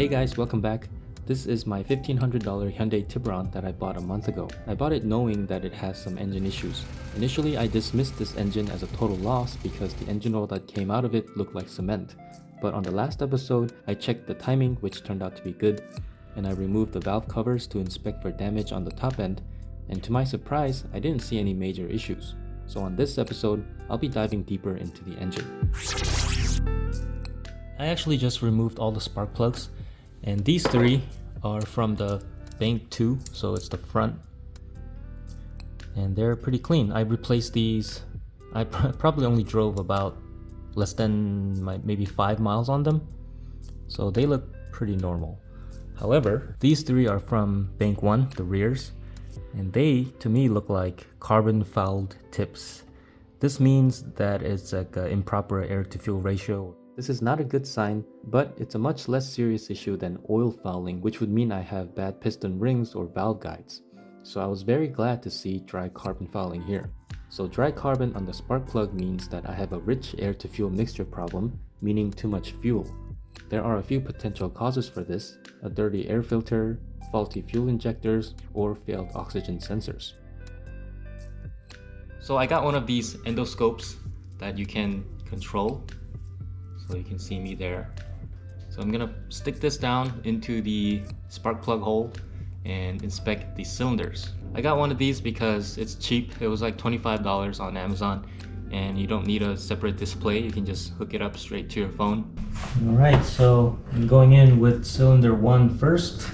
Hey guys, welcome back. This is my $1,500 Hyundai Tiburon that I bought a month ago. I bought it knowing that it has some engine issues. Initially, I dismissed this engine as a total loss because the engine oil that came out of it looked like cement. But on the last episode, I checked the timing, which turned out to be good, and I removed the valve covers to inspect for damage on the top end, and to my surprise, I didn't see any major issues. So on this episode, I'll be diving deeper into the engine. I actually just removed all the spark plugs, and these three are from the bank 2, so it's the front, and they're pretty clean. I replaced these. I probably only drove about less than maybe 5 miles on them, so they look pretty normal. However, these three are from bank 1, the rears, and they to me look like carbon fouled tips. This means that it's like an improper air to fuel ratio. This is not a good sign, but it's a much less serious issue than oil fouling, which would mean I have bad piston rings or valve guides. So I was very glad to see dry carbon fouling here. So dry carbon on the spark plug means that I have a rich air to fuel mixture problem, meaning too much fuel. There are a few potential causes for this: a dirty air filter, faulty fuel injectors, or failed oxygen sensors. So I got one of these endoscopes that you can control. So you can see me there. So I'm gonna stick this down into the spark plug hole and inspect the cylinders. I got one of these because it's cheap. It was like $25 on Amazon, and you don't need a separate display. You can just hook it up straight to your phone. All right, so I'm going in with cylinder 1 first.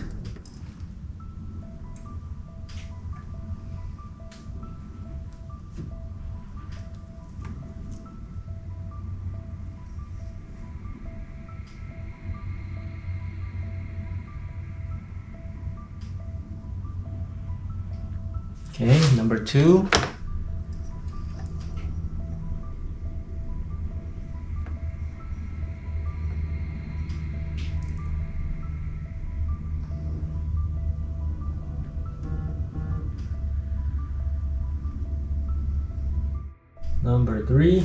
Okay, number 2. Number 3.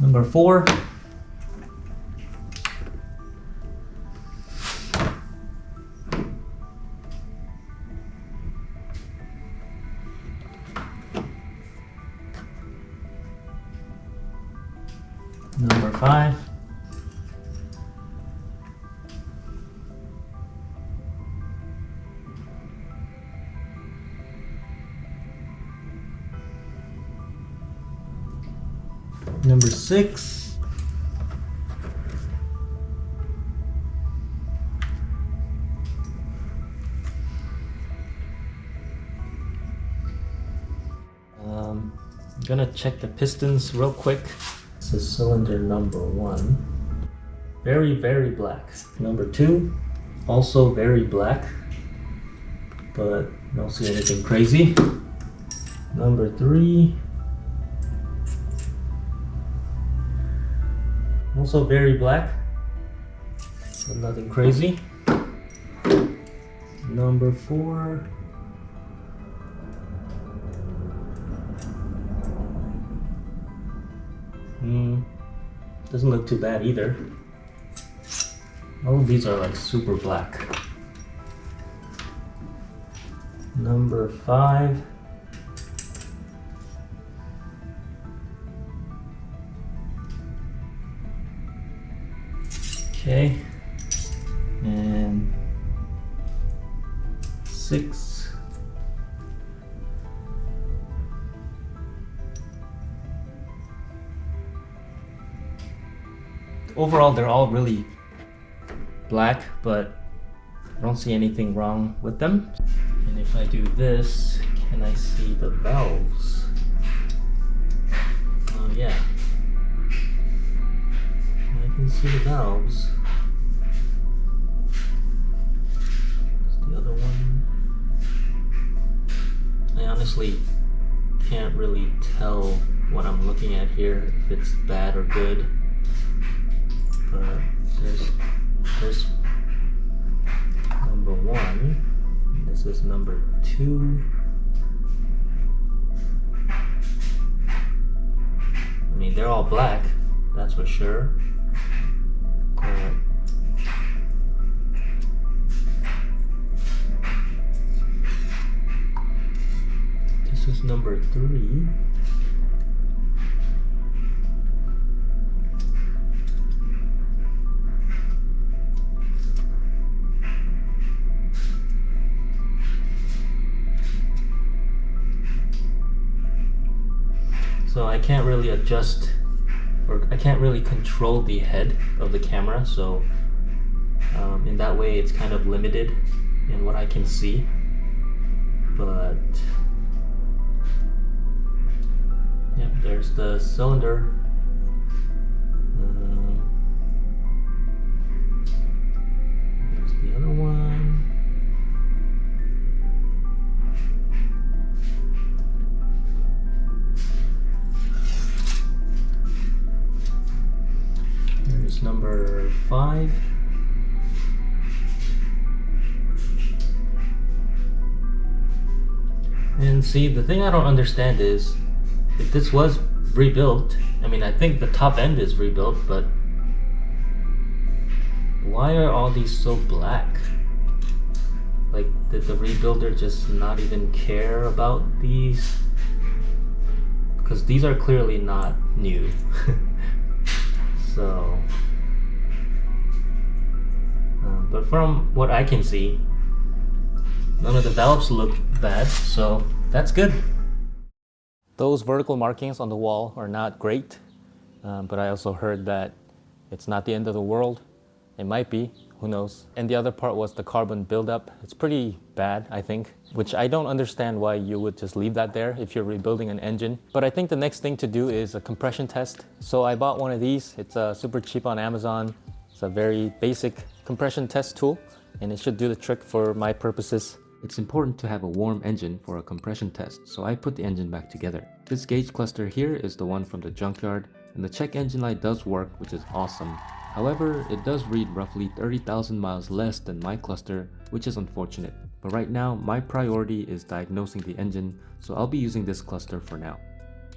Number 4. Number 5. Number 6. I'm gonna check the pistons real quick. This is cylinder number 1. Very, very black. Number 2, also very black, but I don't see anything crazy. Number 3. Also very black, but nothing crazy. Number 4. Doesn't look too bad either. All of these are like super black. Number 5. Okay, and 6. Overall, they're all really black, but I don't see anything wrong with them. And if I do this, can I see the valves? Oh yeah. I can see the valves. What's the other one? I honestly can't really tell what I'm looking at here, if it's bad or good. but there's number 1. This is number 2. I mean, they're all black, that's for sure. This is number 3. So I can't really adjust, or I can't really control the head of the camera, so in that way it's kind of limited in what I can see. But yeah, there's the cylinder. There's the other one. Here's number 5. And see, the thing I don't understand is, if this was rebuilt, I mean, I think the top end is rebuilt, but why are all these so black? Like, did the rebuilder just not even care about these? Because these are clearly not new. So, but from what I can see, none of the valves look bad, so that's good. Those vertical markings on the wall are not great, but I also heard that it's not the end of the world. It might be, who knows. And the other part was the carbon buildup. It's pretty bad, I think, which I don't understand why you would just leave that there if you're rebuilding an engine. But I think the next thing to do is a compression test. So I bought one of these. It's super cheap on Amazon. It's a very basic compression test tool, and it should do the trick for my purposes. It's important to have a warm engine for a compression test, so I put the engine back together. This gauge cluster here is the one from the junkyard, and the check engine light does work, which is awesome. However, it does read roughly 30,000 miles less than my cluster, which is unfortunate. But right now, my priority is diagnosing the engine, so I'll be using this cluster for now.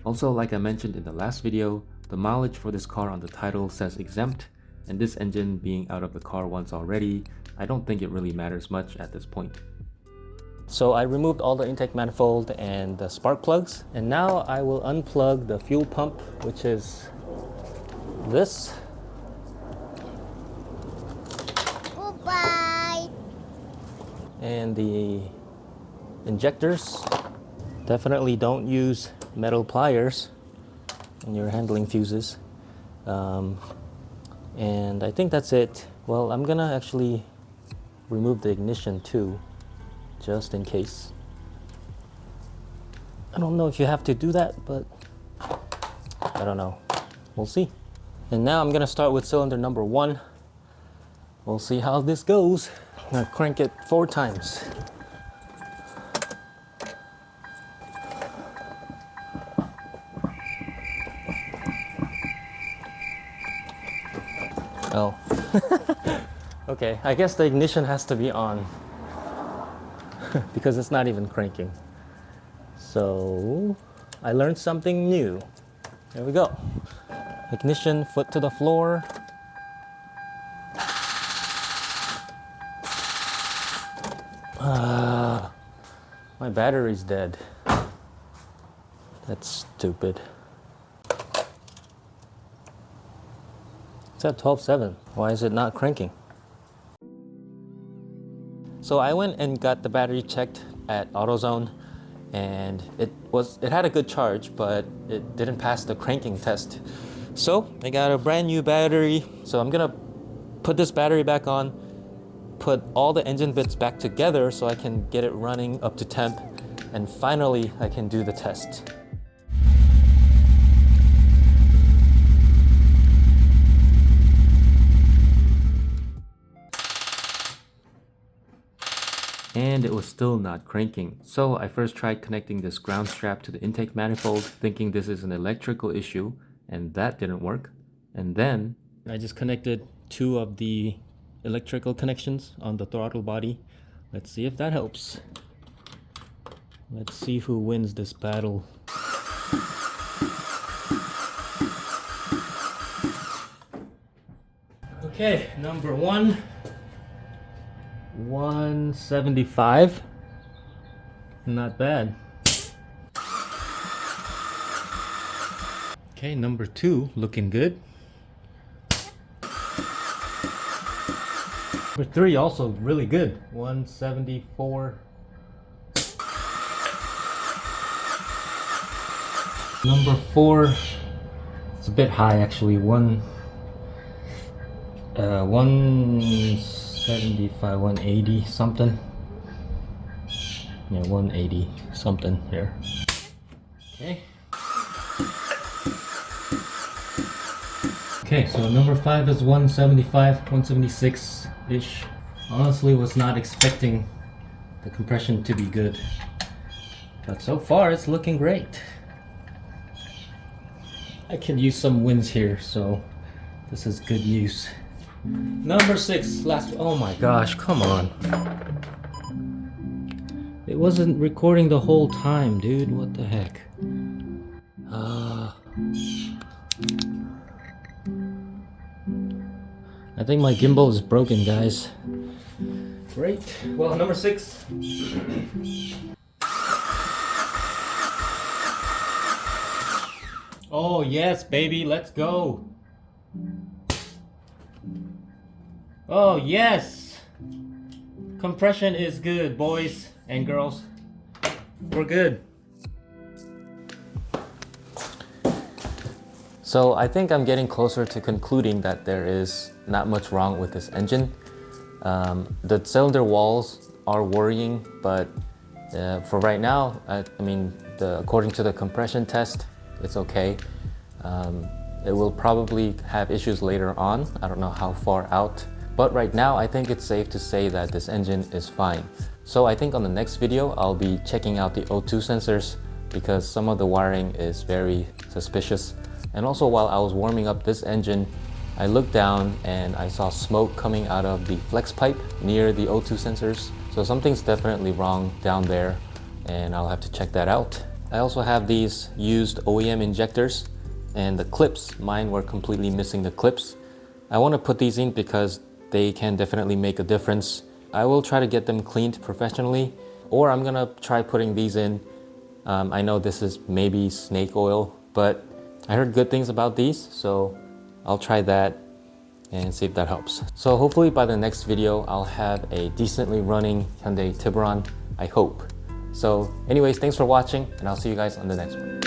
Also, like I mentioned in the last video, the mileage for this car on the title says exempt, and this engine being out of the car once already, I don't think it really matters much at this point. So I removed all the intake manifold and the spark plugs, and now I will unplug the fuel pump, which is this. Goodbye. And the injectors. Definitely don't use metal pliers when you're handling fuses. And I think that's it. Well, I'm gonna actually remove the ignition too, just in case. I don't know if you have to do that, but I don't know. We'll see. And now I'm gonna start with cylinder number 1. We'll see how this goes. I'm gonna crank it 4 times. Oh. Okay, I guess the ignition has to be on because it's not even cranking. So I learned something new. There we go. Ignition, foot to the floor. My battery's dead. That's stupid. It's at 12.7. Why is it not cranking? So I went and got the battery checked at AutoZone, and it had a good charge, but it didn't pass the cranking test. So I got a brand new battery. So I'm gonna put this battery back on, put all the engine bits back together so I can get it running up to temp, and finally I can do the test. And it was still not cranking. So I first tried connecting this ground strap to the intake manifold, thinking this is an electrical issue, and that didn't work. And then I just connected 2 of the electrical connections on the throttle body. Let's see if that helps. Let's see who wins this battle. Okay, number 1, 175. Not bad. Okay, number 2, looking good. Number 3 also really good. 174. Number 4, it's a bit high actually. 175, 180 something. Yeah, 180 something here. Okay. Okay, so number 5 is 175, 176-ish. Honestly, was not expecting the compression to be good. But so far, it's looking great. I can use some wins here, so this is good news. Number 6, last, oh my gosh, come on. It wasn't recording the whole time, dude, what the heck? I think my gimbal is broken, guys. Great. Well, number 6. Oh, yes, baby. Let's go. Oh, yes. Compression is good, boys and girls. We're good. So I think I'm getting closer to concluding that there is not much wrong with this engine. The cylinder walls are worrying, but for right now, according to the compression test, it's okay. It will probably have issues later on. I don't know how far out, but right now I think it's safe to say that this engine is fine. So I think on the next video, I'll be checking out the O2 sensors because some of the wiring is very suspicious. And also while I was warming up this engine, I looked down and I saw smoke coming out of the flex pipe near the O2 sensors. So something's definitely wrong down there and I'll have to check that out. I also have these used OEM injectors and the clips. Mine were completely missing the clips. I want to put these in because they can definitely make a difference. I will try to get them cleaned professionally, or I'm gonna try putting these in. I know this is maybe snake oil, but I heard good things about these, so I'll try that and see if that helps. So hopefully by the next video, I'll have a decently running Hyundai Tiburon, I hope. So anyways, thanks for watching and I'll see you guys on the next one.